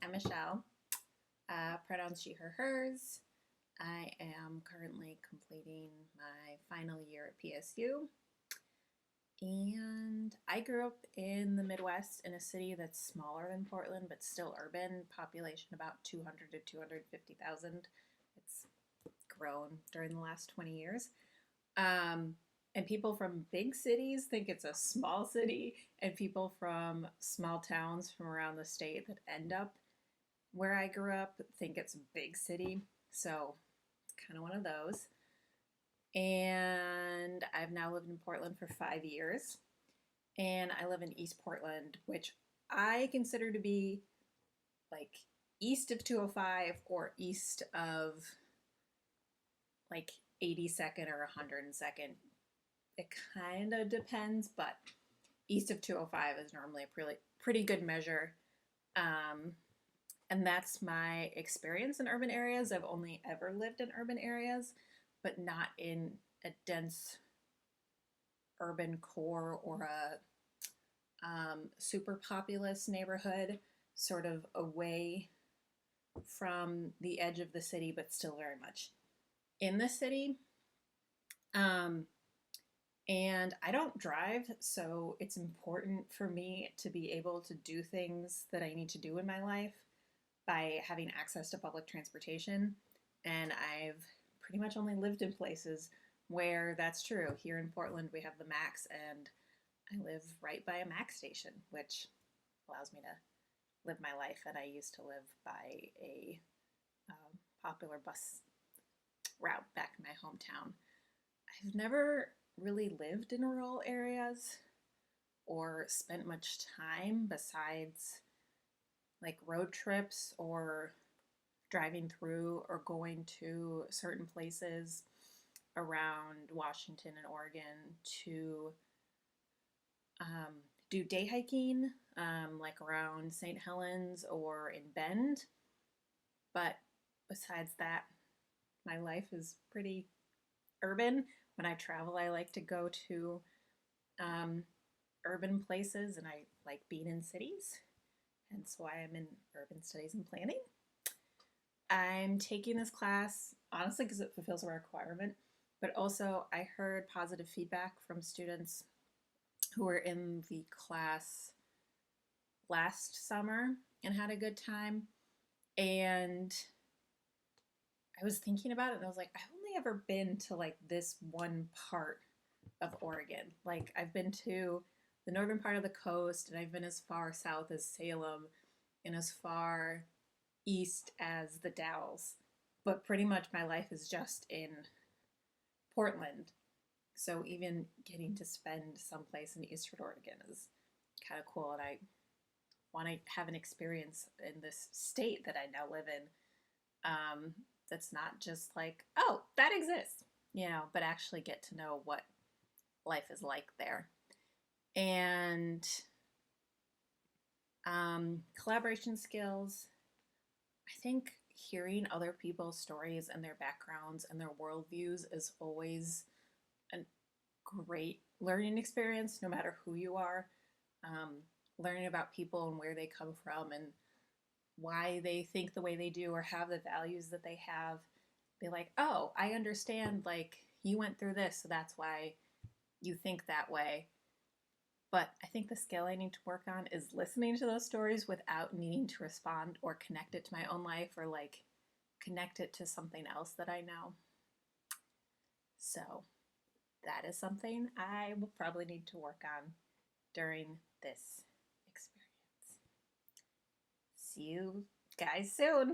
I'm Michelle, pronouns she, her, hers. I am currently completing my final year at PSU, and I grew up in the Midwest in a city that's smaller than Portland but still urban, population about 200 to 250,000. It's grown during the last 20 years. And people from big cities think it's a small city, and people from small towns from around the state that end up where I grew up think it's a big city. So it's kind of one of those. And I've now lived in Portland for 5 years. And I live in East Portland, which I consider to be like east of 205 or east of like 82nd or 102nd. It kind of depends, but east of 205 is normally a pretty good measure. And that's my experience in urban areas. I've only ever lived in urban areas, but not in a dense urban core or a super populous neighborhood, sort of away from the edge of the city, but still very much in the city. And I don't drive, so it's important for me to be able to do things that I need to do in my life by having access to public transportation. And I've pretty much only lived in places where that's true. Here in Portland, we have the Max, and I live right by a Max station, which allows me to live my life. And I used to live by a popular bus route back in my hometown. I've never really lived in rural areas or spent much time besides like road trips or driving through or going to certain places around Washington and Oregon to do day hiking, like around St. Helens or in Bend. But besides that, my life is pretty urban. When I travel, I like to go to urban places, and I like being in cities. Hence why I'm in urban studies and planning. I'm taking this class, honestly, because it fulfills a requirement, but also I heard positive feedback from students who were in the class last summer and had a good time. And I was thinking about it, and I was like, I've only ever been to like this one part of Oregon. Like, I've been to the northern part of the coast, and I've been as far south as Salem and as far east as the Dalles. But pretty much my life is just in Portland. So even getting to spend someplace in Eastern Oregon is kind of cool, and I want to have an experience in this state that I now live in. That's not just like, oh, that exists, but actually get to know what life is like there. And collaboration skills. I think hearing other people's stories and their backgrounds and their worldviews is always a great learning experience, no matter who you are. Learning about people and where they come from and why they think the way they do or have the values that they have. Be like, oh, I understand, like, you went through this, so that's why you think that way. But I think the skill I need to work on is listening to those stories without needing to respond or connect it to my own life or like connect it to something else that I know. So that is something I will probably need to work on during this experience. See you guys soon.